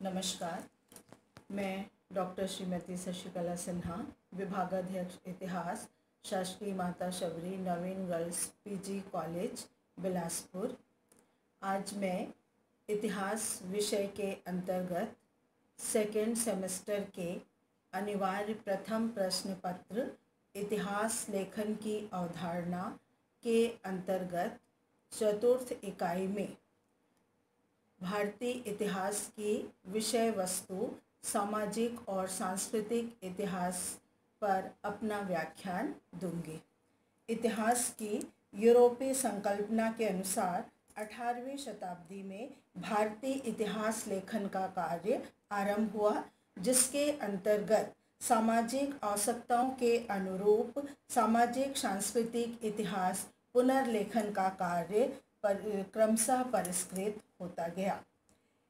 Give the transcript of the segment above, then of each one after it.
नमस्कार। मैं डॉक्टर श्रीमती शशिकला सिन्हा, विभागाध्यक्ष इतिहास, शासकीय माता शबरी नवीन गर्ल्स पीजी कॉलेज बिलासपुर। आज मैं इतिहास विषय के अंतर्गत सेकेंड सेमेस्टर के अनिवार्य प्रथम प्रश्न पत्र इतिहास लेखन की अवधारणा के अंतर्गत चतुर्थ इकाई में भारतीय इतिहास की विषय वस्तु सामाजिक और सांस्कृतिक इतिहास पर अपना व्याख्यान दूंगी। इतिहास की यूरोपीय संकल्पना के अनुसार 18वीं शताब्दी में भारतीय इतिहास लेखन का कार्य आरंभ हुआ, जिसके अंतर्गत सामाजिक आवश्यकताओं के अनुरूप सामाजिक सांस्कृतिक इतिहास पुनर्लेखन का कार्य क्रमशः परिष्कृत होता गया।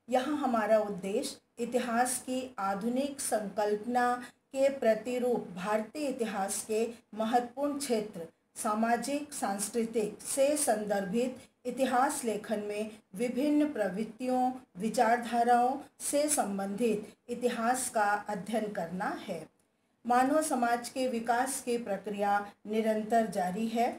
यहाँ हमारा उद्देश्य इतिहास की आधुनिक संकल्पना के प्रतिरूप भारतीय इतिहास के महत्वपूर्ण क्षेत्र सामाजिक सांस्कृतिक से संदर्भित इतिहास लेखन में विभिन्न प्रवृत्तियों विचारधाराओं से संबंधित इतिहास का अध्ययन करना है। मानव समाज के विकास की प्रक्रिया निरंतर जारी है।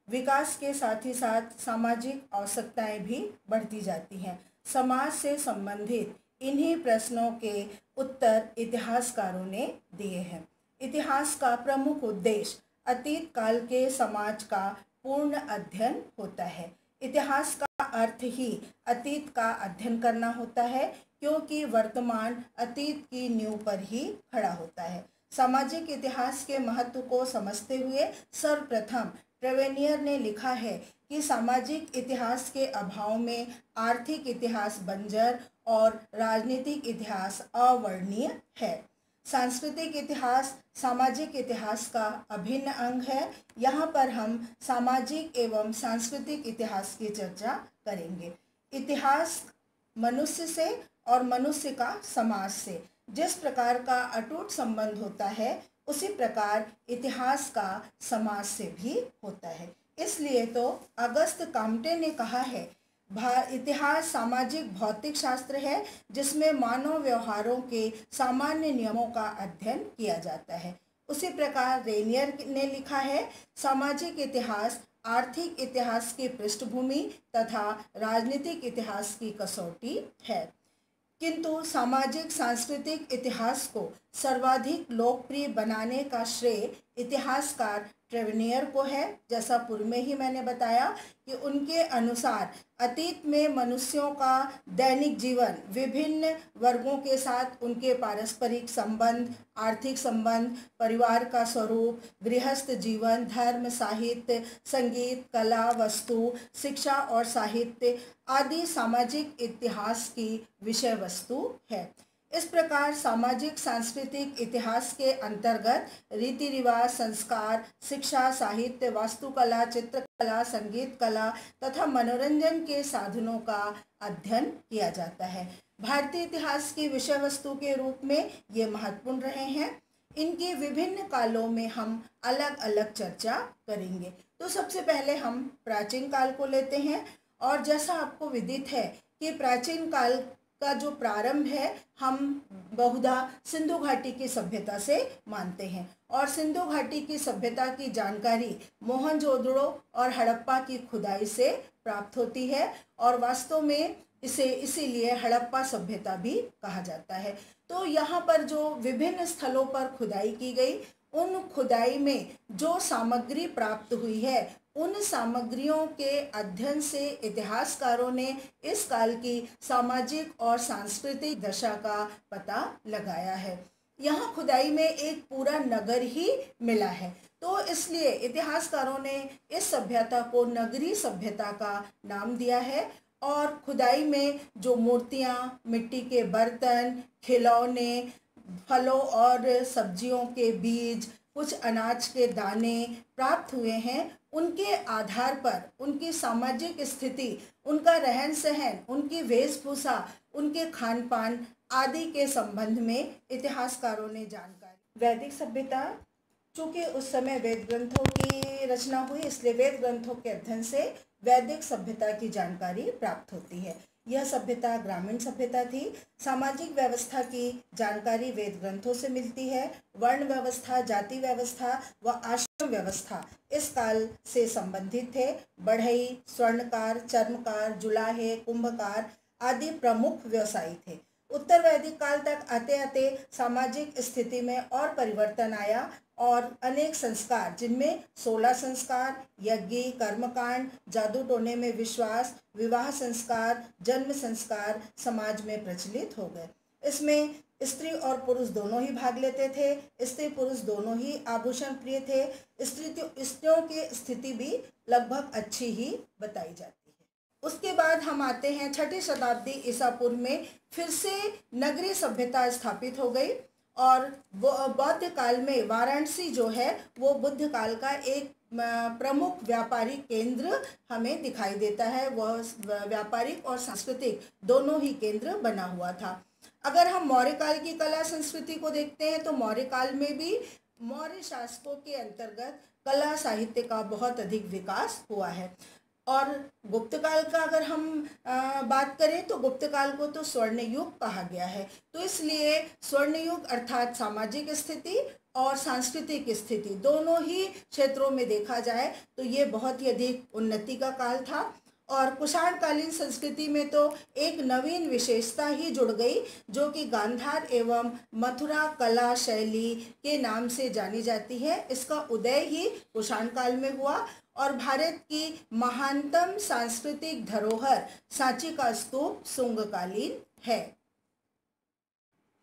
विकास के साथ ही साथ सामाजिक आवश्यकताएं भी बढ़ती जाती हैं। समाज से संबंधित इन्हीं प्रश्नों के उत्तर इतिहासकारों ने दिए हैं। इतिहास का प्रमुख उद्देश्य अतीत काल के समाज का पूर्ण अध्ययन होता है। इतिहास का अर्थ ही अतीत का अध्ययन करना होता है, क्योंकि वर्तमान अतीत की नींव पर ही खड़ा होता है। सामाजिक इतिहास के महत्व को समझते हुए सर्वप्रथम ट्रेवेनियर ने लिखा है कि सामाजिक इतिहास के अभाव में आर्थिक इतिहास बंजर और राजनीतिक इतिहास अवर्णनीय है। सांस्कृतिक इतिहास सामाजिक इतिहास का अभिन्न अंग है। यहाँ पर हम सामाजिक एवं सांस्कृतिक इतिहास की चर्चा करेंगे। इतिहास मनुष्य से और मनुष्य का समाज से जिस प्रकार का अटूट संबंध होता है, उसी प्रकार इतिहास का समाज से भी होता है। इसलिए तो अगस्त काम्टे ने कहा है, इतिहास सामाजिक भौतिक शास्त्र है जिसमें मानव व्यवहारों के सामान्य नियमों का अध्ययन किया जाता है। उसी प्रकार रेनियर ने लिखा है, सामाजिक इतिहास आर्थिक इतिहास की पृष्ठभूमि तथा राजनीतिक इतिहास की कसौटी है। किंतु सामाजिक सांस्कृतिक इतिहास को सर्वाधिक लोकप्रिय बनाने का श्रेय इतिहासकार ट्रेवेनियर को है। जैसा पूर्व में ही मैंने बताया कि उनके अनुसार अतीत में मनुष्यों का दैनिक जीवन विभिन्न वर्गों के साथ उनके पारस्परिक संबंध, आर्थिक संबंध, परिवार का स्वरूप, गृहस्थ जीवन, धर्म, साहित्य, संगीत, कला, वस्तु, शिक्षा और साहित्य आदि सामाजिक इतिहास की विषय वस्तु है। इस प्रकार सामाजिक सांस्कृतिक इतिहास के अंतर्गत रीति रिवाज, संस्कार, शिक्षा, साहित्य, वास्तुकला, चित्रकला, संगीत कला तथा मनोरंजन के साधनों का अध्ययन किया जाता है। भारतीय इतिहास की विषय वस्तु के रूप में ये महत्वपूर्ण रहे हैं। इनके विभिन्न कालों में हम अलग अलग चर्चा करेंगे। तो सबसे पहले हम प्राचीन काल को लेते हैं, और जैसा आपको विदित है कि प्राचीन काल का जो प्रारंभ है हम बहुधा सिंधु घाटी की सभ्यता से मानते हैं, और सिंधु घाटी की सभ्यता की जानकारी मोहनजोदड़ो और हड़प्पा की खुदाई से प्राप्त होती है, और वास्तव में इसे इसीलिए हड़प्पा सभ्यता भी कहा जाता है। तो यहाँ पर जो विभिन्न स्थलों पर खुदाई की गई, उन खुदाई में जो सामग्री प्राप्त हुई है, उन सामग्रियों के अध्ययन से इतिहासकारों ने इस काल की सामाजिक और सांस्कृतिक दशा का पता लगाया है। यहाँ खुदाई में एक पूरा नगर ही मिला है, तो इसलिए इतिहासकारों ने इस सभ्यता को नगरी सभ्यता का नाम दिया है। और खुदाई में जो मूर्तियाँ, मिट्टी के बर्तन, खिलौने, फलों और सब्जियों के बीज, कुछ अनाज के दाने प्राप्त हुए हैं, उनके आधार पर उनकी सामाजिक स्थिति, उनका रहन सहन, उनकी वेशभूषा, उनके खान पान आदि के संबंध में इतिहासकारों ने जानकारी। वैदिक सभ्यता, चूँकि उस समय वेद ग्रंथों की रचना हुई, इसलिए वेद ग्रंथों के अध्ययन से वैदिक सभ्यता की जानकारी प्राप्त होती है। यह सभ्यता ग्रामीण सभ्यता थी। सामाजिक व्यवस्था की जानकारी वेद ग्रंथों से मिलती है। वर्ण व्यवस्था, जाति व्यवस्था व आश्रम व्यवस्था इस काल से संबंधित थे। बढ़ई, स्वर्णकार, चर्मकार, जुलाहे, कुंभकार आदि प्रमुख व्यवसायी थे। उत्तर वैदिक काल तक आते आते सामाजिक स्थिति में और परिवर्तन आया और अनेक संस्कार, जिनमें 16 संस्कार, यज्ञ, कर्मकांड, जादू टोने में विश्वास, विवाह संस्कार, जन्म संस्कार समाज में प्रचलित हो गए। इसमें स्त्री और पुरुष दोनों ही भाग लेते थे। स्त्री पुरुष दोनों ही आभूषण प्रिय थे। स्त्रियों की स्थिति भी लगभग अच्छी ही बताई जाती है। उसके बाद हम आते हैं 6ठी शताब्दी ईसा पूर्व में फिर से नगरीय सभ्यता स्थापित हो गई और बौद्ध काल में वाराणसी जो है वो बुद्ध काल का एक प्रमुख व्यापारिक केंद्र हमें दिखाई देता है। वह व्यापारिक और सांस्कृतिक दोनों ही केंद्र बना हुआ था। अगर हम मौर्य काल की कला संस्कृति को देखते हैं तो मौर्य काल में भी मौर्य शासकों के अंतर्गत कला साहित्य का बहुत अधिक विकास हुआ है। और गुप्त काल का अगर हम बात करें तो गुप्त काल को तो स्वर्ण युग कहा गया है। तो इसलिए स्वर्ण युग अर्थात सामाजिक स्थिति और सांस्कृतिक स्थिति दोनों ही क्षेत्रों में देखा जाए तो ये बहुत ही अधिक उन्नति का काल था। और कुषाणकालीन संस्कृति में तो एक नवीन विशेषता ही जुड़ गई जो कि गांधार एवं मथुरा कला शैली के नाम से जानी जाती है। इसका उदय ही कुषाण काल में हुआ और भारत की महानतम सांस्कृतिक धरोहर सांची का स्तूप शुंगकालीन है।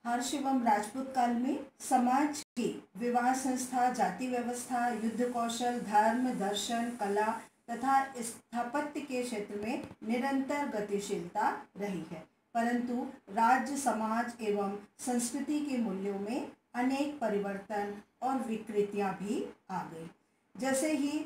हर्ष एवं राजपूत काल में समाज की विवाह संस्था, जाति व्यवस्था, युद्ध कौशल, धर्म, दर्शन, कला तथा स्थापत्य के क्षेत्र में निरंतर गतिशीलता रही है, परंतु राज्य, समाज एवं संस्कृति के मूल्यों में अनेक परिवर्तन और विकृतियां भी आ गई। जैसे ही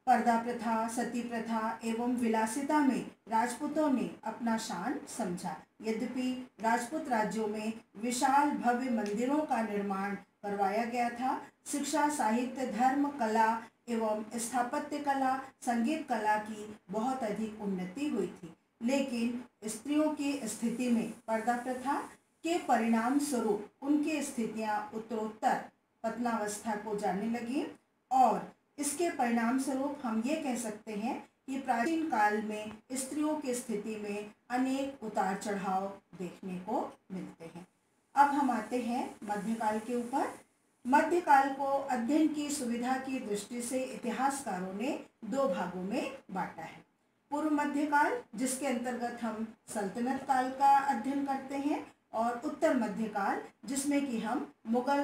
पर्दा प्रथा, सती प्रथा एवं विलासिता में राजपूतों ने अपना शान समझा। यद्यपि राजपूत राज्यों में विशाल भव्य मंदिरों का निर्माण करवाया गया था, शिक्षा, साहित्य, धर्म, कला एवं स्थापत्य कला, संगीत कला की बहुत अधिक उन्नति हुई थी, लेकिन स्त्रियों की स्थिति में पर्दा प्रथा के परिणाम स्वरूप उनकी स्थितियां उत्तरोत्तर पतनावस्था को जाने लगी और इसके परिणाम स्वरूप हम ये कह सकते हैं कि प्राचीन काल में स्त्रियों की स्थिति में अनेक उतार चढ़ाव देखने को मिलते हैं। अब हम आते हैं मध्यकाल के ऊपर। मध्यकाल को अध्ययन की सुविधा की दृष्टि से इतिहासकारों ने 2 भागों में बांटा है। पूर्व मध्यकाल, जिसके अंतर्गत हम सल्तनत काल का अध्ययन करते हैं, और उत्तर मध्यकाल, जिसमें कि हम मुगल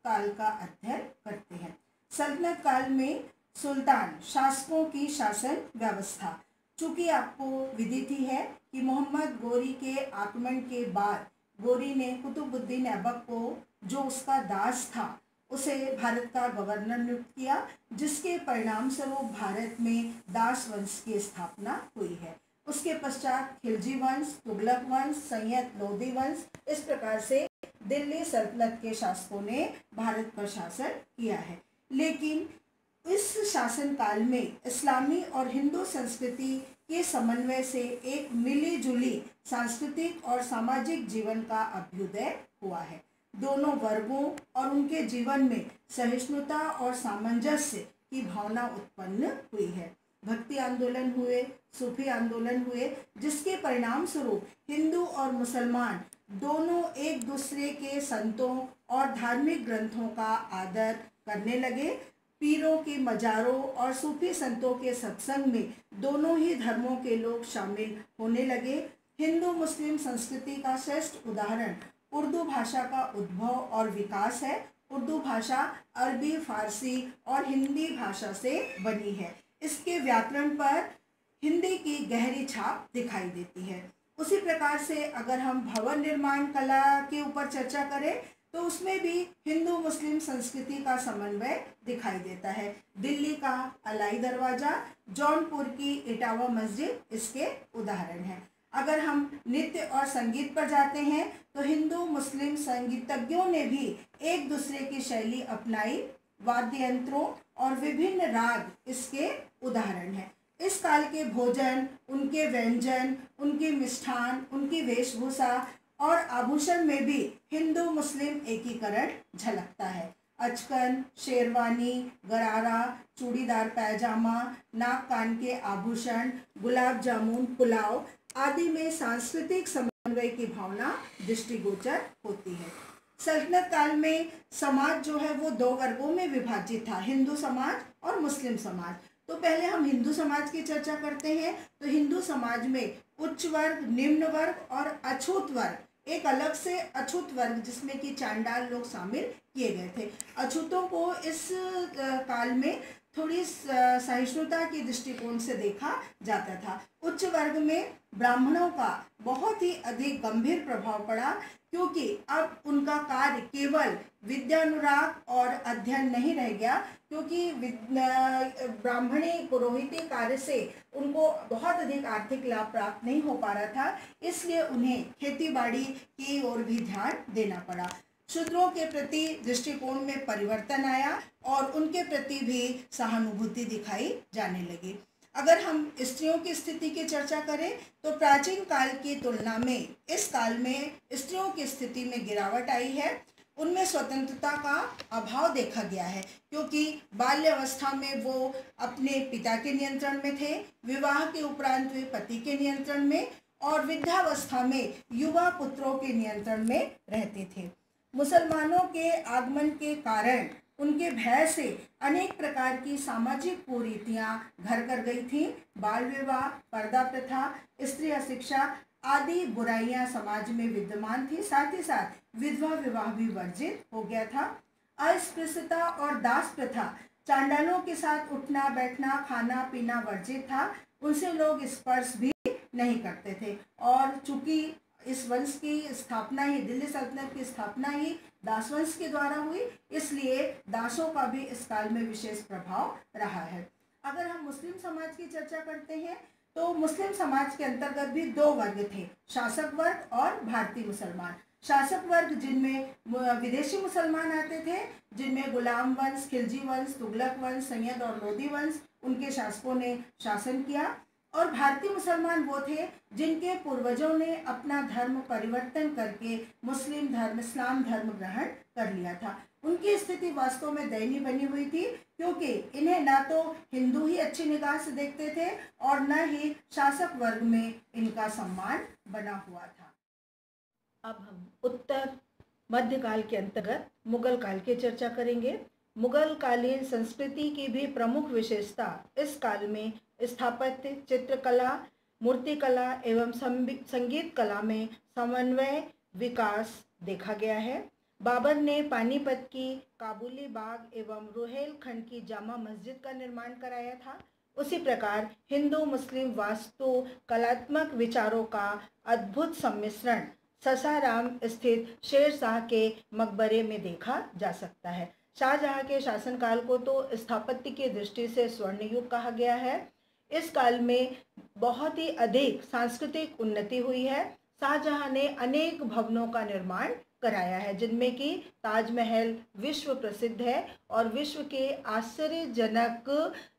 काल का अध्ययन करते हैं। सल्तनत काल में सुल्तान शासकों की शासन व्यवस्था, चूंकि आपको विदित ही है कि मोहम्मद गोरी के आक्रमण के बाद गोरी ने कुतुबुद्दीन ऐबक को, जो उसका दास था, उसे भारत का गवर्नर नियुक्त किया, जिसके परिणाम स्वरूप भारत में दास वंश की स्थापना हुई है। उसके पश्चात खिलजी वंश, तुगलक वंश, सैयद लोदी वंश, इस प्रकार से दिल्ली सल्तनत के शासकों ने भारत पर शासन किया है। लेकिन इस शासन काल में इस्लामी और हिंदू संस्कृति के समन्वय से एक मिली जुली सांस्कृतिक और सामाजिक जीवन का अभ्युदय हुआ है। दोनों वर्गों और उनके जीवन में सहिष्णुता और सामंजस्य की भावना उत्पन्न हुई है। भक्ति आंदोलन हुए, सूफी आंदोलन हुए, जिसके परिणाम स्वरूप हिंदू और मुसलमान दोनों एक दूसरे के संतों और धार्मिक ग्रंथों का आदर करने लगे। पीरों की मजारों और सूफी संतों के सत्संग में दोनों ही धर्मों के लोग शामिल होने लगे। हिंदू मुस्लिम संस्कृति का श्रेष्ठ उदाहरण उर्दू भाषा का उद्भव और विकास है। उर्दू भाषा अरबी, फारसी और हिंदी भाषा से बनी है। इसके व्याकरण पर हिंदी की गहरी छाप दिखाई देती है। उसी प्रकार से अगर हम भवन निर्माण कला के ऊपर चर्चा करें तो उसमें भी हिंदू मुस्लिम संस्कृति का समन्वय दिखाई देता है। दिल्ली का अलाई दरवाजा, जौनपुर की इटावा मस्जिद इसके उदाहरण हैं। अगर हम नृत्य और संगीत पर जाते हैं तो हिंदू मुस्लिम संगीतज्ञों ने भी एक दूसरे की शैली अपनाई। वाद्य यंत्रों और विभिन्न राग इसके उदाहरण हैं। इस काल के भोजन, उनके व्यंजन, उनके मिष्ठान, उनकी वेशभूषा और आभूषण में भी हिंदू मुस्लिम एकीकरण झलकता है। अचकन, शेरवानी, गरारा, चूड़ीदार पैजामा, नाक कान के आभूषण, गुलाब जामुन, पुलाव आदि में सांस्कृतिक समन्वय की भावना दृष्टिगोचर होती है। सल्तनत काल में समाज जो है वो दो वर्गों में विभाजित था, हिंदू समाज और मुस्लिम समाज। तो पहले हम हिंदू समाज की चर्चा करते हैं। तो हिंदू समाज में उच्च वर्ग, निम्न वर्ग और अछूत वर्ग, एक अलग से अछूत वर्ग जिसमें कि चांडाल लोग शामिल किए गए थे। अछूतों को इस काल में थोड़ी सहिष्णुता के दृष्टिकोण से देखा जाता था। उच्च वर्ग में ब्राह्मणों का बहुत ही अधिक गंभीर प्रभाव पड़ा, क्योंकि अब उनका कार्य केवल विद्यानुराग और अध्ययन नहीं रह गया, क्योंकि ब्राह्मणी पुरोहिती कार्य से उनको बहुत अधिक आर्थिक लाभ प्राप्त नहीं हो पा रहा था, इसलिए उन्हें खेतीबाड़ी की ओर भी ध्यान देना पड़ा। शूद्रों के प्रति दृष्टिकोण में परिवर्तन आया और उनके प्रति भी सहानुभूति दिखाई जाने लगी। अगर हम स्त्रियों की स्थिति की चर्चा करें तो प्राचीन काल की तुलना में इस काल में स्त्रियों की स्थिति में गिरावट आई है। उनमें स्वतंत्रता का अभाव देखा गया है, क्योंकि बाल्यावस्था में वो अपने पिता के नियंत्रण में थे, विवाह के उपरांत वे पति के नियंत्रण में और वृद्धावस्था में युवा पुत्रों के नियंत्रण में रहते थे। मुसलमानों के आगमन के कारण उनके भय से अनेक प्रकार की सामाजिक कुरीतियां घर कर गई थीं। बाल विवाह, पर्दा प्रथा, स्त्री अशिक्षा आदि बुराइयां समाज में विद्यमान थी। साथ ही साथ विधवा विवाह भी वर्जित हो गया था। अस्पृश्यता और दास प्रथा, चांडालों के साथ उठना बैठना, खाना पीना वर्जित था। उनसे लोग स्पर्श भी नहीं करते थे। और चूंकि इस वंश की स्थापना ही, दिल्ली सल्तनत की स्थापना ही दास वंश के द्वारा हुई, इसलिए दासों का भी इस काल में विशेष प्रभाव रहा है। अगर हम मुस्लिम समाज की चर्चा करते हैं तो मुस्लिम समाज के अंतर्गत भी दो वर्ग थे, शासक वर्ग और भारतीय मुसलमान। शासक वर्ग जिनमें विदेशी मुसलमान आते थे, जिनमें गुलाम वंश, खिलजी वंश, तुगलक वंश, सैयद और लोदी वंश, उनके शासकों ने शासन किया। और भारतीय मुसलमान वो थे जिनके पूर्वजों ने अपना धर्म परिवर्तन करके मुस्लिम धर्म, इस्लाम धर्म ग्रहण कर लिया था। उनकी स्थिति वास्तव में दयनीय बनी हुई थी, क्योंकि इन्हें ना तो हिंदू ही अच्छी निगाह से देखते थे और न ही शासक वर्ग में इनका सम्मान बना हुआ था। अब हम उत्तर मध्यकाल के अंतर्गत मुगल काल की चर्चा करेंगे। मुगल कालीन संस्कृति की भी प्रमुख विशेषता इस काल में स्थापत्य, चित्रकला, मूर्तिकला एवं संगीत कला में समन्वय विकास देखा गया है। बाबर ने पानीपत की काबुली बाग एवं रोहेलखंड की जामा मस्जिद का निर्माण कराया था। उसी प्रकार हिंदू मुस्लिम वास्तु कलात्मक विचारों का अद्भुत सम्मिश्रण ससाराम स्थित शेरशाह के मकबरे में देखा जा सकता है। शाहजहां के शासनकाल को तो स्थापत्य की दृष्टि से स्वर्ण युग कहा गया है। इस काल में बहुत ही अधिक सांस्कृतिक उन्नति हुई है। शाहजहां ने अनेक भवनों का निर्माण कराया है, जिनमें कि ताजमहल विश्व प्रसिद्ध है और विश्व के आश्चर्यजनक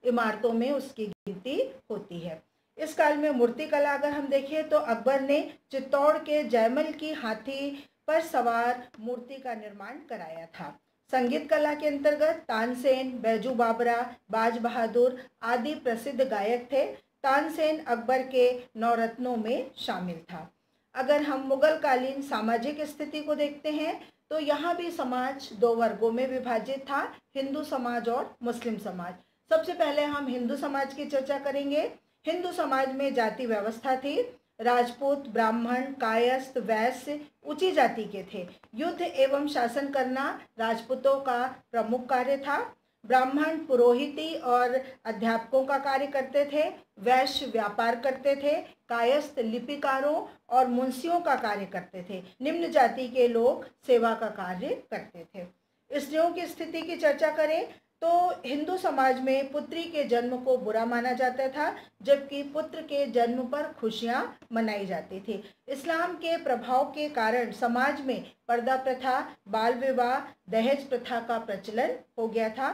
इमारतों में उसकी गिनती होती है। इस काल में मूर्तिकला अगर हम देखें तो अकबर ने चित्तौड़ के जयमल की हाथी पर सवार मूर्ति का निर्माण कराया था। संगीत कला के अंतर्गत तानसेन, बैजू बाबरा, बाज बहादुर आदि प्रसिद्ध गायक थे। तानसेन अकबर के नवरत्नों में शामिल था। अगर हम मुगल कालीन सामाजिक स्थिति को देखते हैं तो यहाँ भी समाज दो वर्गों में विभाजित था, हिंदू समाज और मुस्लिम समाज। सबसे पहले हम हिंदू समाज की चर्चा करेंगे। हिंदू समाज में जाति व्यवस्था थी। राजपूत, ब्राह्मण, कायस्थ, वैश्य ऊंची जाति के थे। युद्ध एवं शासन करना राजपूतों का प्रमुख कार्य था। ब्राह्मण पुरोहिती और अध्यापकों का कार्य करते थे। वैश्य व्यापार करते थे। कायस्थ लिपिकारों और मुंशियों का कार्य करते थे। निम्न जाति के लोग सेवा का कार्य करते थे। स्त्रियों की स्थिति की चर्चा करें तो हिंदू समाज में पुत्री के जन्म को बुरा माना जाता था, जबकि पुत्र के जन्म पर खुशियां मनाई जाती थी। इस्लाम के प्रभाव के कारण समाज में पर्दा प्रथा, बाल विवाह, दहेज प्रथा का प्रचलन हो गया था।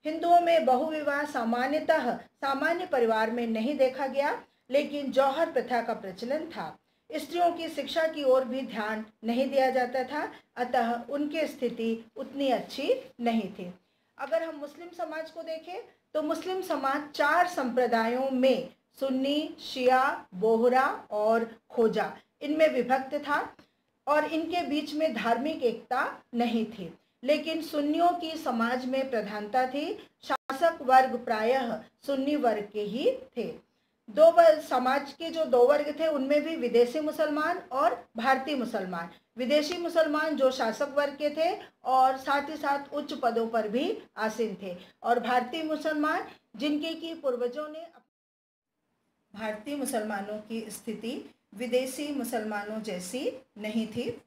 हिंदुओं में बहुविवाह सामान्यतः सामान्य परिवार में नहीं देखा गया, लेकिन जौहर प्रथा का प्रचलन था। स्त्रियों की शिक्षा की ओर भी ध्यान नहीं दिया जाता था, अतः उनकी स्थिति उतनी अच्छी नहीं थी। अगर हम मुस्लिम समाज को देखें तो मुस्लिम समाज 4 संप्रदायों में सुन्नी, शिया, बोहरा और खोजा इनमें विभक्त था और इनके बीच में धार्मिक एकता नहीं थी। लेकिन सुन्नियों की समाज में प्रधानता थी। शासक वर्ग प्रायः सुन्नी वर्ग के ही थे। समाज के जो 2 वर्ग थे उनमें भी विदेशी मुसलमान और भारतीय मुसलमान। विदेशी मुसलमान जो शासक वर्ग के थे और साथ ही साथ उच्च पदों पर भी आसीन थे, और भारतीय मुसलमान जिनके की पूर्वजों ने भारतीय मुसलमानों की स्थिति विदेशी मुसलमानों जैसी नहीं थी।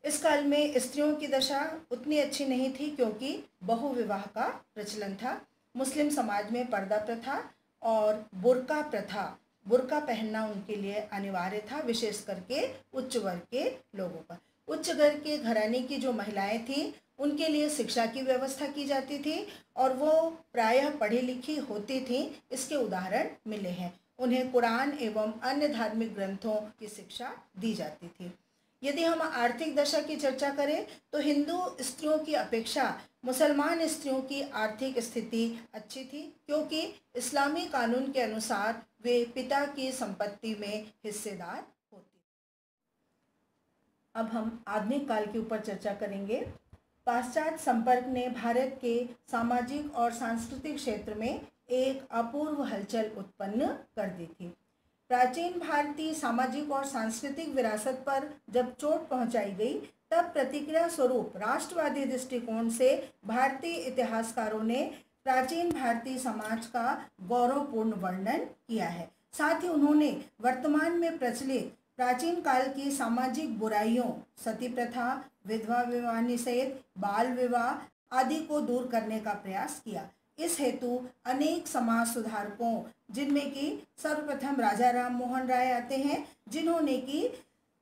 इस काल में स्त्रियों की दशा उतनी अच्छी नहीं थी क्योंकि बहुविवाह का प्रचलन था। मुस्लिम समाज में पर्दा प्रथा और बुर्का प्रथा, बुर्का पहनना उनके लिए अनिवार्य था, विशेष करके उच्च वर्ग के लोगों का। उच्च वर्ग के घराने की जो महिलाएं थीं उनके लिए शिक्षा की व्यवस्था की जाती थी और वो प्रायः पढ़ी लिखी होती थीं। इसके उदाहरण मिले हैं। उन्हें कुरान एवं अन्य धार्मिक ग्रंथों की शिक्षा दी जाती थी। यदि हम आर्थिक दशा की चर्चा करें तो हिंदू स्त्रियों की अपेक्षा मुसलमान स्त्रियों की आर्थिक स्थिति अच्छी थी, क्योंकि इस्लामी कानून के अनुसार वे पिता की संपत्ति में हिस्सेदार होती। अब हम आधुनिक काल के ऊपर चर्चा करेंगे। पाश्चात्य संपर्क ने भारत के सामाजिक और सांस्कृतिक क्षेत्र में एक अपूर्व हलचल उत्पन्न कर दी थी। प्राचीन भारतीय सामाजिक और सांस्कृतिक विरासत पर जब चोट पहुंचाई गई, तब प्रतिक्रिया स्वरूप राष्ट्रवादी दृष्टिकोण से भारतीय इतिहासकारों ने प्राचीन भारतीय समाज का गौरवपूर्ण वर्णन किया है। साथ ही उन्होंने वर्तमान में प्रचलित प्राचीन काल की सामाजिक बुराइयों, सती प्रथा, विधवा विवाह निषेध, बाल विवाह आदि को दूर करने का प्रयास किया। इस हेतु अनेक समाज सुधारकों, जिनमें कि सर्वप्रथम राजा राम मोहन राय आते हैं, जिन्होंने कि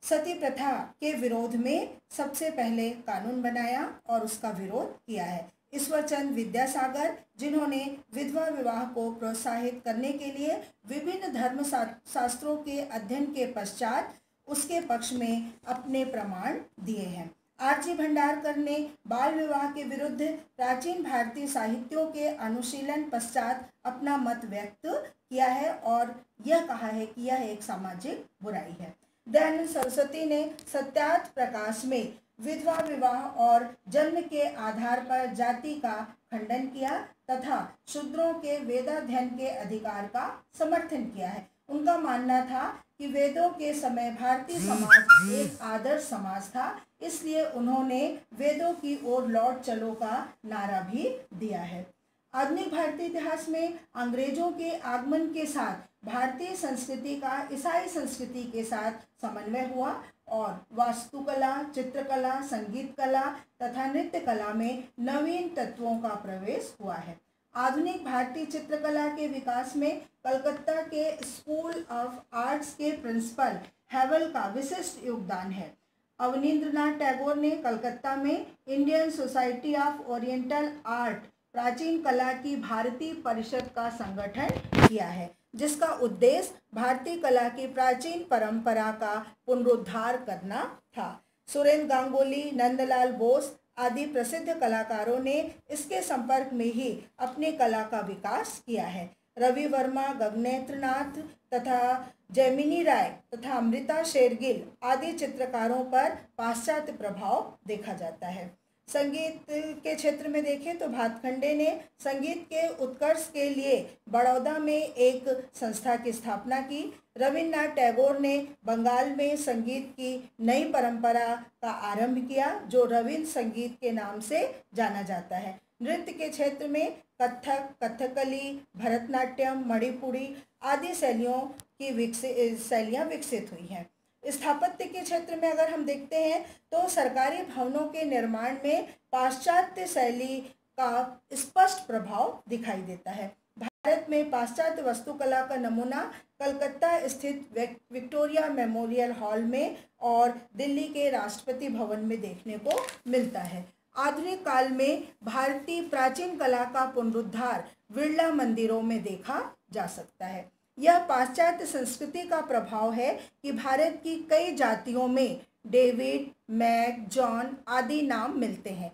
सती प्रथा के विरोध में सबसे पहले कानून बनाया और उसका विरोध किया है। ईश्वरचंद्र विद्यासागर, जिन्होंने विधवा विवाह को प्रोत्साहित करने के लिए विभिन्न धर्म शास्त्रों के अध्ययन के पश्चात उसके पक्ष में अपने प्रमाण दिए हैं। आरजी भंडारकर ने बाल विवाह के विरुद्ध प्राचीन भारतीय साहित्यों के अनुशीलन पश्चात अपना मत व्यक्त किया है और यह कहा है कि यह एक सामाजिक बुराई है। दयानंद सरस्वती ने सत्यार्थ प्रकाश में विधवा विवाह और जन्म के आधार पर जाति का खंडन किया तथा शूद्रों के वेदाध्ययन के अधिकार का समर्थन किया है। उनका मानना था कि वेदों के समय भारतीय समाज एक आदर्श समाज था, इसलिए उन्होंने वेदों की ओर लौट चलो का नारा भी दिया है। आधुनिक भारतीय इतिहास में अंग्रेजों के आगमन के साथ भारतीय संस्कृति का ईसाई संस्कृति के साथ समन्वय हुआ और वास्तुकला, चित्रकला, संगीत कला तथा नृत्य कला में नवीन तत्वों का प्रवेश हुआ है। आधुनिक भारतीय चित्रकला के विकास में कलकत्ता के स्कूल ऑफ आर्ट्स के प्रिंसिपल हैवल का विशिष्ट योगदान है। अवनींद्रनाथ टैगोर ने कलकत्ता में Indian society of oriental art प्राचीन कला की भारतीय परिषद का संगठन किया है, जिसका उद्देश्य भारतीय कला की प्राचीन परंपरा का पुनरुद्धार करना था। सुरेंद्र गांगुली, नंदलाल बोस आदि प्रसिद्ध कलाकारों ने इसके संपर्क में ही अपनी कला का विकास किया है। रवि वर्मा, गगनेंद्र नाथ तथा जैमिनी राय तथा अमृता शेरगिल आदि चित्रकारों पर पाश्चात्य प्रभाव देखा जाता है। संगीत के क्षेत्र में देखें तो भातखंडे ने संगीत के उत्कर्ष के लिए बड़ौदा में एक संस्था की स्थापना की। रविन्द्रनाथ टैगोर ने बंगाल में संगीत की नई परंपरा का आरंभ किया, जो रविंद्र संगीत के नाम से जाना जाता है। नृत्य के क्षेत्र में कथक, कथकली, भरतनाट्यम, मणिपुरी आदि शैलियाँ विकसित हुई हैं। स्थापत्य के क्षेत्र में अगर हम देखते हैं तो सरकारी भवनों के निर्माण में पाश्चात्य शैली का स्पष्ट प्रभाव दिखाई देता है। भारत में पाश्चात्य वास्तुकला का नमूना कलकत्ता स्थित विक्टोरिया मेमोरियल हॉल में और दिल्ली के राष्ट्रपति भवन में देखने को मिलता है। आधुनिक काल में भारतीय प्राचीन कला का पुनरुद्धार बिरला मंदिरों में देखा जा सकता है। यह पाश्चात्य संस्कृति का प्रभाव है कि भारत की कई जातियों में डेविड, मैक, जॉन आदि नाम मिलते हैं।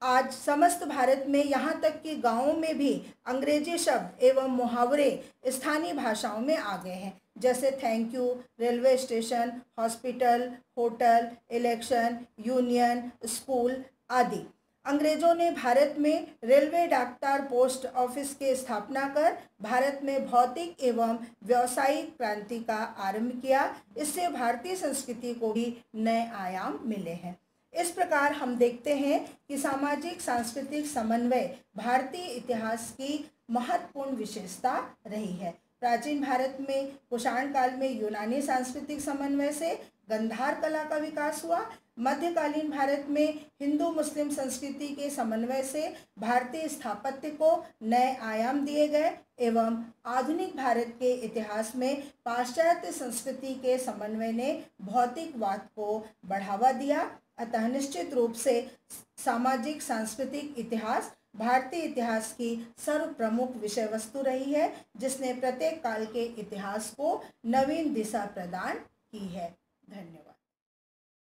आज समस्त भारत में यहाँ तक कि गांवों में भी अंग्रेजी शब्द एवं मुहावरे स्थानीय भाषाओं में आ गए हैं, जैसे thank you, railway station, hospital, hotel, election, union, school आदि। अंग्रेजों ने भारत में रेलवे, डाकतार, पोस्ट ऑफिस की स्थापना कर भारत में भौतिक एवं व्यावसायिक क्रांति का आरंभ किया। इससे भारतीय संस्कृति को भी नए आयाम मिले हैं। इस प्रकार हम देखते हैं कि सामाजिक सांस्कृतिक समन्वय भारतीय इतिहास की महत्वपूर्ण विशेषता रही है। प्राचीन भारत में कुषाण काल में यूनानी सांस्कृतिक समन्वय से गंधार कला का विकास हुआ। मध्यकालीन भारत में हिंदू मुस्लिम संस्कृति के समन्वय से भारतीय स्थापत्य को नए आयाम दिए गए एवं आधुनिक भारत के इतिहास में पाश्चात्य संस्कृति के समन्वय ने भौतिकवाद को बढ़ावा दिया। अतः निश्चित रूप से सामाजिक सांस्कृतिक इतिहास भारतीय इतिहास की सर्व प्रमुख विषय वस्तु रही है, जिसने प्रत्येक काल के इतिहास को नवीन दिशा प्रदान की है। धन्यवाद।